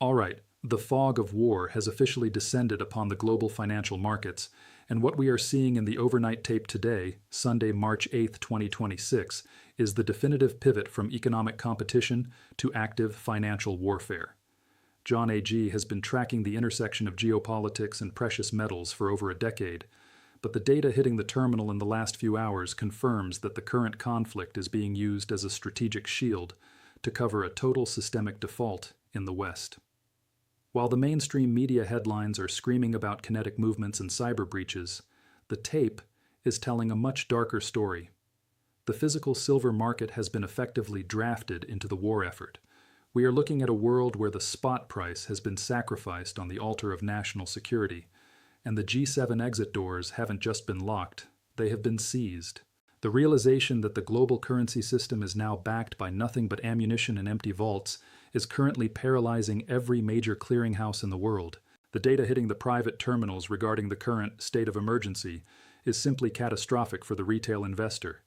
All right, the fog of war has officially descended upon the global financial markets, and what we are seeing in the overnight tape today, Sunday, March 8th, 2026, is the definitive pivot from economic competition to active financial warfare. John A.G. has been tracking the intersection of geopolitics and precious metals for over a decade, but the data hitting the terminal in the last few hours confirms that the current conflict is being used as a strategic shield to cover a total systemic default in the West. While the mainstream media headlines are screaming about kinetic movements and cyber breaches, the tape is telling a much darker story. The physical silver market has been effectively drafted into the war effort. We are looking at a world where the spot price has been sacrificed on the altar of national security, and the G7 exit doors haven't just been locked, they have been seized. The realization that the global currency system is now backed by nothing but ammunition and empty vaults is currently paralyzing every major clearinghouse in the world. The data hitting the private terminals regarding the current state of emergency is simply catastrophic for the retail investor.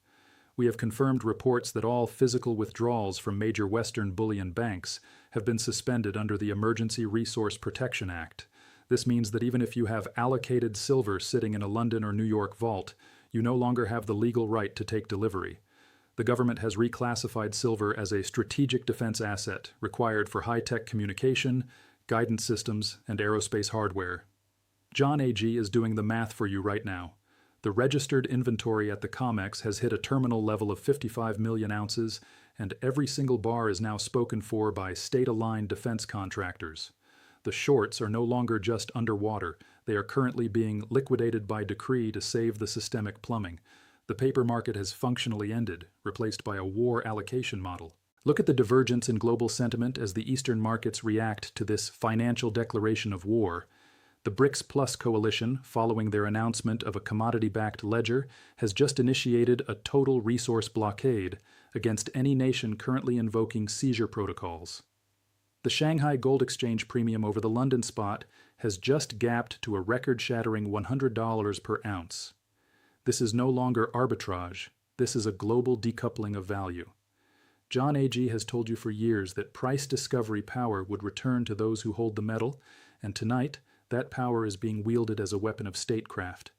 We have confirmed reports that all physical withdrawals from major Western bullion banks have been suspended under the Emergency Resource Protection Act. This means that even if you have allocated silver sitting in a London or New York vault, you no longer have the legal right to take delivery. The government has reclassified silver as a strategic defense asset required for high-tech communication, guidance systems, and aerospace hardware. John A.G. is doing the math for you right now. The registered inventory at the COMEX has hit a terminal level of 55 million ounces, and every single bar is now spoken for by state-aligned defense contractors. The shorts are no longer just underwater. They are currently being liquidated by decree to save the systemic plumbing. The paper market has functionally ended, replaced by a war allocation model. Look at the divergence in global sentiment as the Eastern markets react to this financial declaration of war. The BRICS Plus coalition, following their announcement of a commodity-backed ledger, has just initiated a total resource blockade against any nation currently invoking seizure protocols. The Shanghai Gold Exchange premium over the London spot has just gapped to a record-shattering $100 per ounce. This is no longer arbitrage. This is a global decoupling of value. John A.G. has told you for years that price discovery power would return to those who hold the metal, and tonight, that power is being wielded as a weapon of statecraft.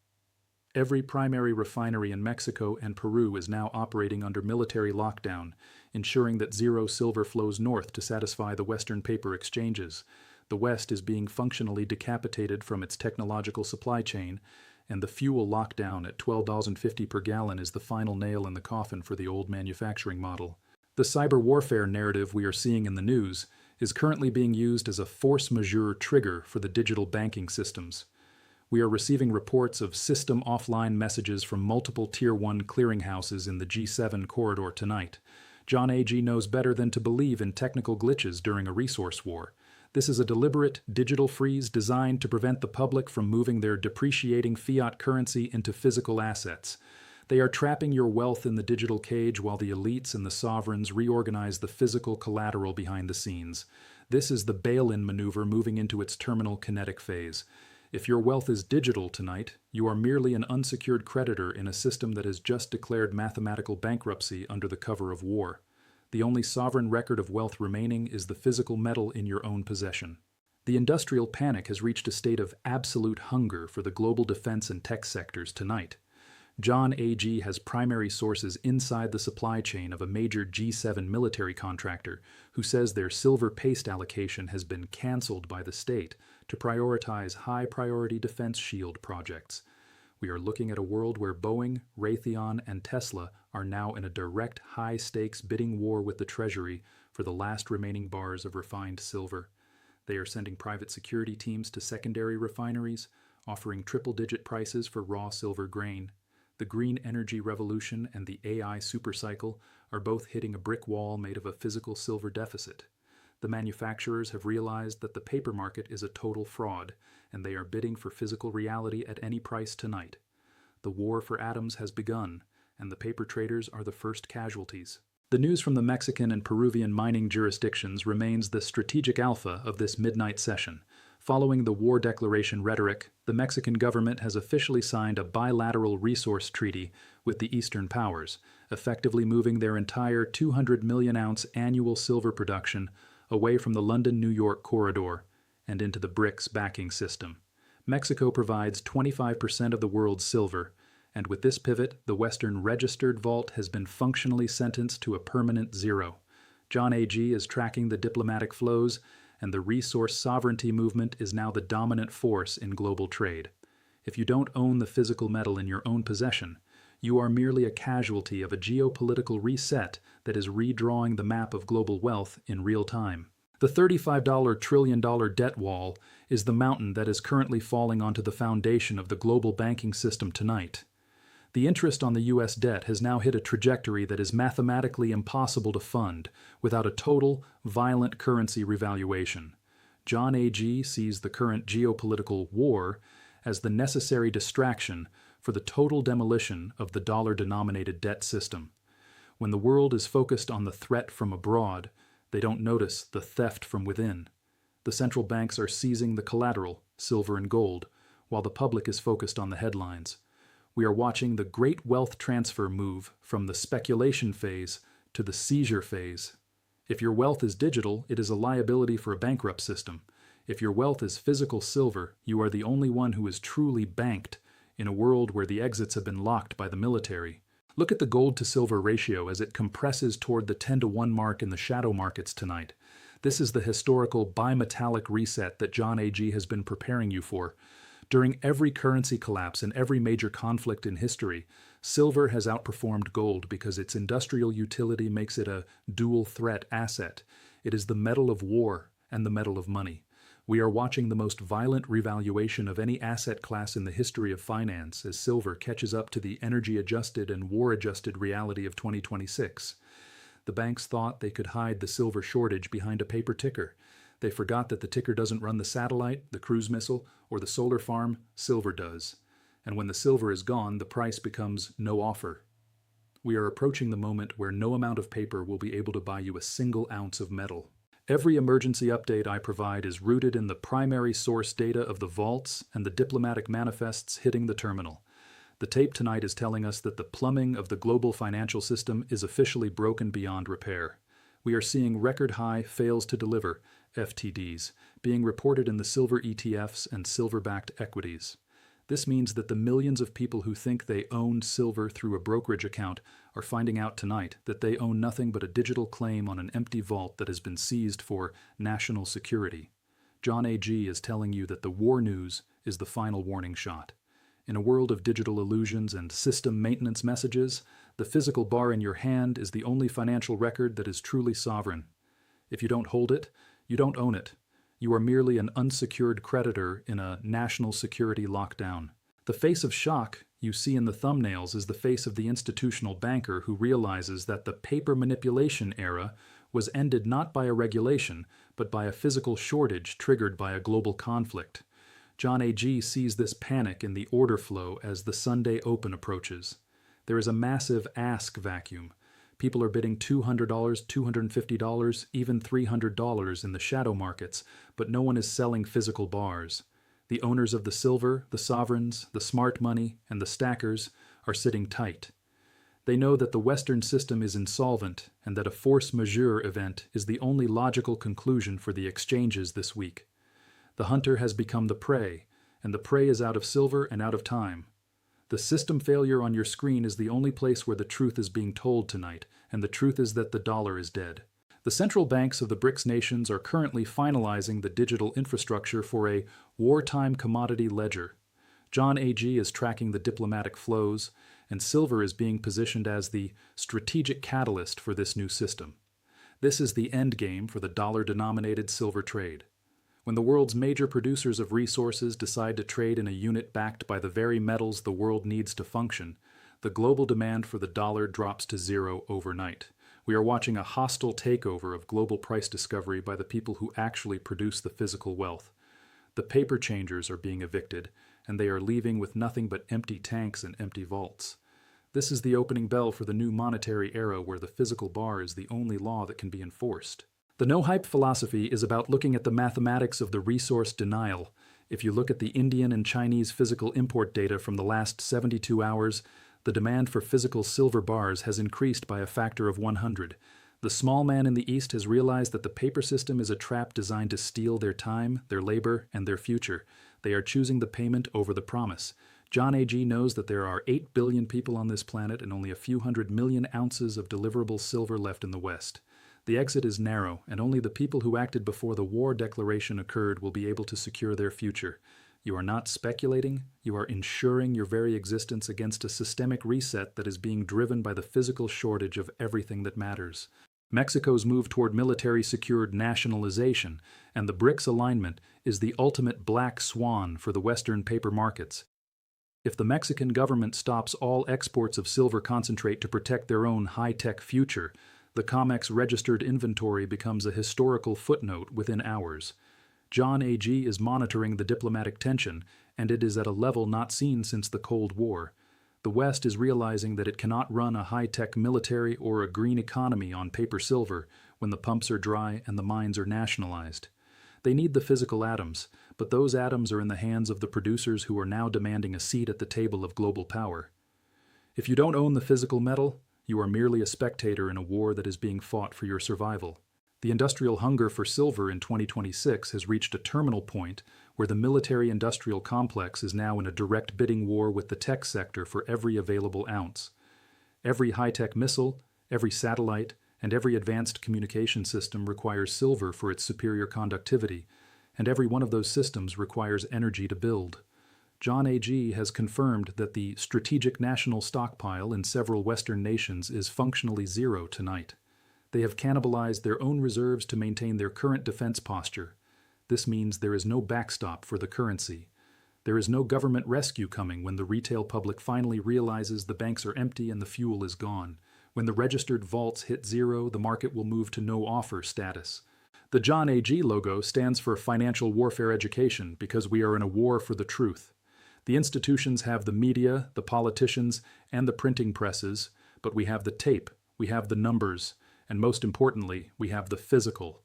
Every primary refinery in Mexico and Peru is now operating under military lockdown, ensuring that zero silver flows north to satisfy the Western paper exchanges. The West is being functionally decapitated from its technological supply chain, and the fuel lockdown at $12.50 per gallon is the final nail in the coffin for the old manufacturing model. The cyber warfare narrative we are seeing in the news is currently being used as a force majeure trigger for the digital banking systems. We are receiving reports of system offline messages from multiple Tier 1 clearinghouses in the G7 corridor tonight. John A.G. knows better than to believe in technical glitches during a resource war. This is a deliberate digital freeze designed to prevent the public from moving their depreciating fiat currency into physical assets. They are trapping your wealth in the digital cage while the elites and the sovereigns reorganize the physical collateral behind the scenes. This is the bail-in maneuver moving into its terminal kinetic phase. If your wealth is digital tonight, you are merely an unsecured creditor in a system that has just declared mathematical bankruptcy under the cover of war. The only sovereign record of wealth remaining is the physical metal in your own possession. The industrial panic has reached a state of absolute hunger for the global defense and tech sectors tonight. John A.G. has primary sources inside the supply chain of a major G7 military contractor who says their silver paste allocation has been canceled by the state to prioritize high-priority defense shield projects. We are looking at a world where Boeing, Raytheon, and Tesla are now in a direct high-stakes bidding war with the Treasury for the last remaining bars of refined silver. They are sending private security teams to secondary refineries, offering triple-digit prices for raw silver grain. The green energy revolution and the AI supercycle are both hitting a brick wall made of a physical silver deficit. The manufacturers have realized that the paper market is a total fraud, and they are bidding for physical reality at any price tonight. The war for atoms has begun, and the paper traders are the first casualties. The news from the Mexican and Peruvian mining jurisdictions remains the strategic alpha of this midnight session. Following the war declaration rhetoric, the Mexican government has officially signed a bilateral resource treaty with the Eastern powers, effectively moving their entire 200 million ounce annual silver production away from the London-New York corridor and into the BRICS backing system. Mexico provides 25% of the world's silver, and with this pivot, the Western registered vault has been functionally sentenced to a permanent zero. John A.G. is tracking the diplomatic flows, and the resource sovereignty movement is now the dominant force in global trade. If you don't own the physical metal in your own possession, you are merely a casualty of a geopolitical reset that is redrawing the map of global wealth in real time. The $35 trillion debt wall is the mountain that is currently falling onto the foundation of the global banking system tonight. The interest on the U.S. debt has now hit a trajectory that is mathematically impossible to fund without a total, violent currency revaluation. John A.G. sees the current geopolitical war as the necessary distraction for the total demolition of the dollar-denominated debt system. When the world is focused on the threat from abroad, they don't notice the theft from within. The central banks are seizing the collateral, silver and gold, while the public is focused on the headlines. We are watching the great wealth transfer move from the speculation phase to the seizure phase. If your wealth is digital, it is a liability for a bankrupt system. If your wealth is physical silver, you are the only one who is truly banked in a world where the exits have been locked by the military. Look at the gold to silver ratio as it compresses toward the 10-to-1 mark in the shadow markets tonight. This is the historical bimetallic reset that John A.G. has been preparing you for. During every currency collapse and every major conflict in history, silver has outperformed gold because its industrial utility makes it a dual threat asset. It is the metal of war and the metal of money. We are watching the most violent revaluation of any asset class in the history of finance as silver catches up to the energy-adjusted and war-adjusted reality of 2026. The banks thought they could hide the silver shortage behind a paper ticker. They forgot that the ticker doesn't run the satellite, the cruise missile, or the solar farm. Silver does. And when the silver is gone, the price becomes no offer. We are approaching the moment where no amount of paper will be able to buy you a single ounce of metal. Every emergency update I provide is rooted in the primary source data of the vaults and the diplomatic manifests hitting the terminal. The tape tonight is telling us that the plumbing of the global financial system is officially broken beyond repair. We are seeing record-high fails to deliver, FTDs, being reported in the silver ETFs and silver-backed equities. This means that the millions of people who think they own silver through a brokerage account are finding out tonight that they own nothing but a digital claim on an empty vault that has been seized for national security. John A.G. is telling you that the war news is the final warning shot. In a world of digital illusions and system maintenance messages, the physical bar in your hand is the only financial record that is truly sovereign. If you don't hold it, you don't own it. You are merely an unsecured creditor in a national security lockdown. The face of shock you see in the thumbnails is the face of the institutional banker who realizes that the paper manipulation era was ended not by a regulation, but by a physical shortage triggered by a global conflict. John A.G. sees this panic in the order flow as the Sunday Open approaches. There is a massive ask vacuum. People are bidding $200, $250, even $300 in the shadow markets, but no one is selling physical bars. The owners of the silver, the sovereigns, the smart money, and the stackers are sitting tight. They know that the Western system is insolvent and that a force majeure event is the only logical conclusion for the exchanges this week. The hunter has become the prey, and the prey is out of silver and out of time. The system failure on your screen is the only place where the truth is being told tonight, and the truth is that the dollar is dead. The central banks of the BRICS nations are currently finalizing the digital infrastructure for a wartime commodity ledger. John A.G. is tracking the diplomatic flows, and silver is being positioned as the strategic catalyst for this new system. This is the end game for the dollar-denominated silver trade. When the world's major producers of resources decide to trade in a unit backed by the very metals the world needs to function, the global demand for the dollar drops to zero overnight. We are watching a hostile takeover of global price discovery by the people who actually produce the physical wealth. The paper changers are being evicted, and they are leaving with nothing but empty tanks and empty vaults. This is the opening bell for the new monetary era where the physical bar is the only law that can be enforced. The no-hype philosophy is about looking at the mathematics of the resource denial. If you look at the Indian and Chinese physical import data from the last 72 hours, the demand for physical silver bars has increased by a factor of 100. The small man in the East has realized that the paper system is a trap designed to steal their time, their labor, and their future. They are choosing the payment over the promise. John A.G. knows that there are 8 billion people on this planet and only a few 100 million ounces of deliverable silver left in the West. The exit is narrow, and only the people who acted before the war declaration occurred will be able to secure their future. You are not speculating, you are insuring your very existence against a systemic reset that is being driven by the physical shortage of everything that matters. Mexico's move toward military-secured nationalization and the BRICS alignment is the ultimate black swan for the Western paper markets. If the Mexican government stops all exports of silver concentrate to protect their own high-tech future, the COMEX registered inventory becomes a historical footnote within hours. John A.G. is monitoring the diplomatic tension, and it is at a level not seen since the Cold War. The West is realizing that it cannot run a high-tech military or a green economy on paper silver when the pumps are dry and the mines are nationalized. They need the physical atoms, but those atoms are in the hands of the producers who are now demanding a seat at the table of global power. If you don't own the physical metal, you are merely a spectator in a war that is being fought for your survival. The industrial hunger for silver in 2026 has reached a terminal point where the military-industrial complex is now in a direct bidding war with the tech sector for every available ounce. Every high-tech missile, every satellite, and every advanced communication system requires silver for its superior conductivity, and every one of those systems requires energy to build. John A.G. has confirmed that the strategic national stockpile in several Western nations is functionally zero tonight. They have cannibalized their own reserves to maintain their current defense posture. This means there is no backstop for the currency. There is no government rescue coming when the retail public finally realizes the banks are empty and the fuel is gone. When the registered vaults hit zero, the market will move to no offer status. The John A.G. logo stands for Financial Warfare Education because we are in a war for the truth. The institutions have the media, the politicians, and the printing presses, but we have the tape, we have the numbers, and most importantly, we have the physical.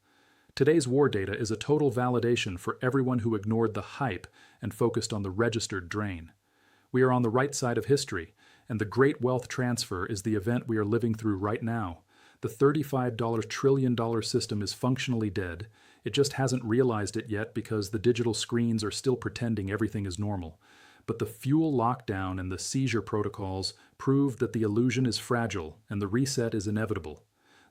Today's war data is a total validation for everyone who ignored the hype and focused on the registered drain. We are on the right side of history, and the great wealth transfer is the event we are living through right now. The $35 trillion system is functionally dead. It just hasn't realized it yet because the digital screens are still pretending everything is normal. But the fuel lockdown and the seizure protocols prove that the illusion is fragile and the reset is inevitable.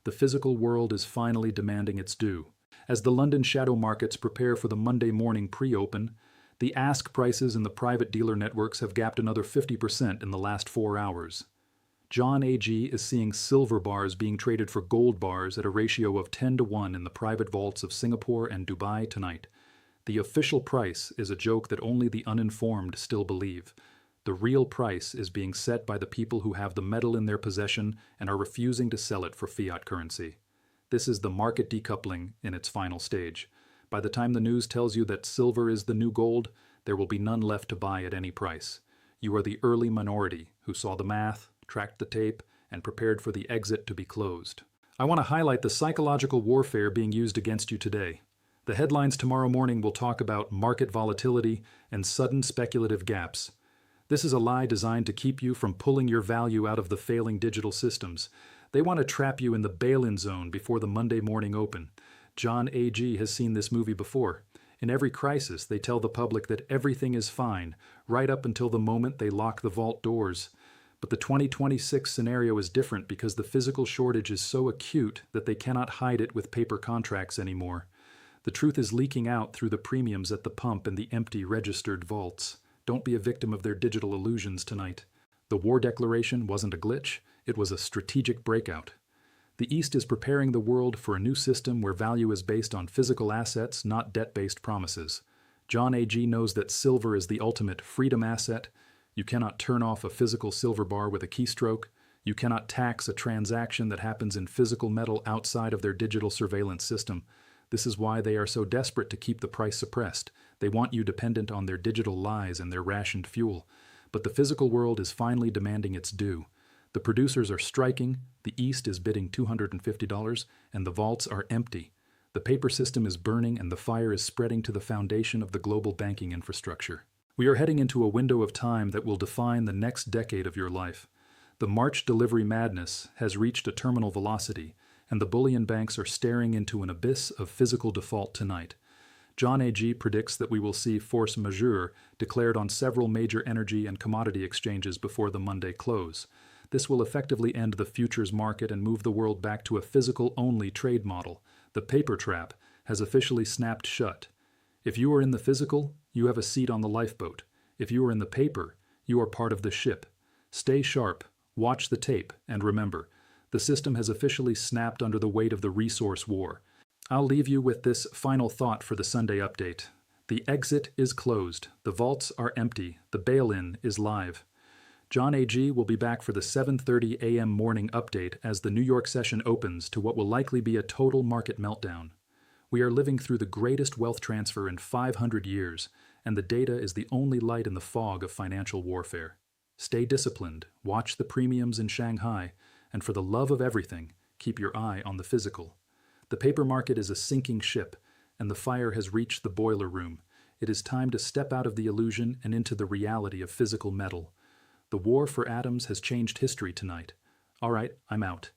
The physical world is finally demanding its due. As the London shadow markets prepare for the Monday morning pre-open, the ask prices in the private dealer networks have gapped another 50% in the last 4 hours. John A.G. is seeing silver bars being traded for gold bars at a ratio of 10-to-1 in the private vaults of Singapore and Dubai tonight. The official price is a joke that only the uninformed still believe. The real price is being set by the people who have the metal in their possession and are refusing to sell it for fiat currency. This is the market decoupling in its final stage. By the time the news tells you that silver is the new gold, there will be none left to buy at any price. You are the early minority who saw the math, tracked the tape, and prepared for the exit to be closed. I want to highlight the psychological warfare being used against you today. The headlines tomorrow morning will talk about market volatility and sudden speculative gaps. This is a lie designed to keep you from pulling your value out of the failing digital systems. They want to trap you in the bail-in zone before the Monday morning open. John A.G. has seen this movie before. In every crisis, they tell the public that everything is fine, right up until the moment they lock the vault doors. But the 2026 scenario is different because the physical shortage is so acute that they cannot hide it with paper contracts anymore. The truth is leaking out through the premiums at the pump and the empty registered vaults. Don't be a victim of their digital illusions tonight. The war declaration wasn't a glitch, it was a strategic breakout. The East is preparing the world for a new system where value is based on physical assets, not debt-based promises. John A.G. knows that silver is the ultimate freedom asset. You cannot turn off a physical silver bar with a keystroke. You cannot tax a transaction that happens in physical metal outside of their digital surveillance system. This is why they are so desperate to keep the price suppressed. They want you dependent on their digital lies and their rationed fuel. But the physical world is finally demanding its due. The producers are striking, the East is bidding $250, and the vaults are empty. The paper system is burning and the fire is spreading to the foundation of the global banking infrastructure. We are heading into a window of time that will define the next decade of your life. The March delivery madness has reached a terminal velocity, and the bullion banks are staring into an abyss of physical default tonight. John A.G. predicts that we will see force majeure declared on several major energy and commodity exchanges before the Monday close. This will effectively end the futures market and move the world back to a physical-only trade model. The paper trap has officially snapped shut. If you are in the physical, you have a seat on the lifeboat. If you are in the paper, you are part of the ship. Stay sharp, watch the tape, and remember, the system has officially snapped under the weight of the resource war. I'll leave you with this final thought for the Sunday update. The exit is closed. The vaults are empty. The bail-in is live. John A.G. will be back for the 7:30 a.m. morning update as the New York session opens to what will likely be a total market meltdown. We are living through the greatest wealth transfer in 500 years, and the data is the only light in the fog of financial warfare. Stay disciplined, watch the premiums in Shanghai, and for the love of everything, keep your eye on the physical. The paper market is a sinking ship, and the fire has reached the boiler room. It is time to step out of the illusion and into the reality of physical metal. The war for atoms has changed history tonight. All right, I'm out.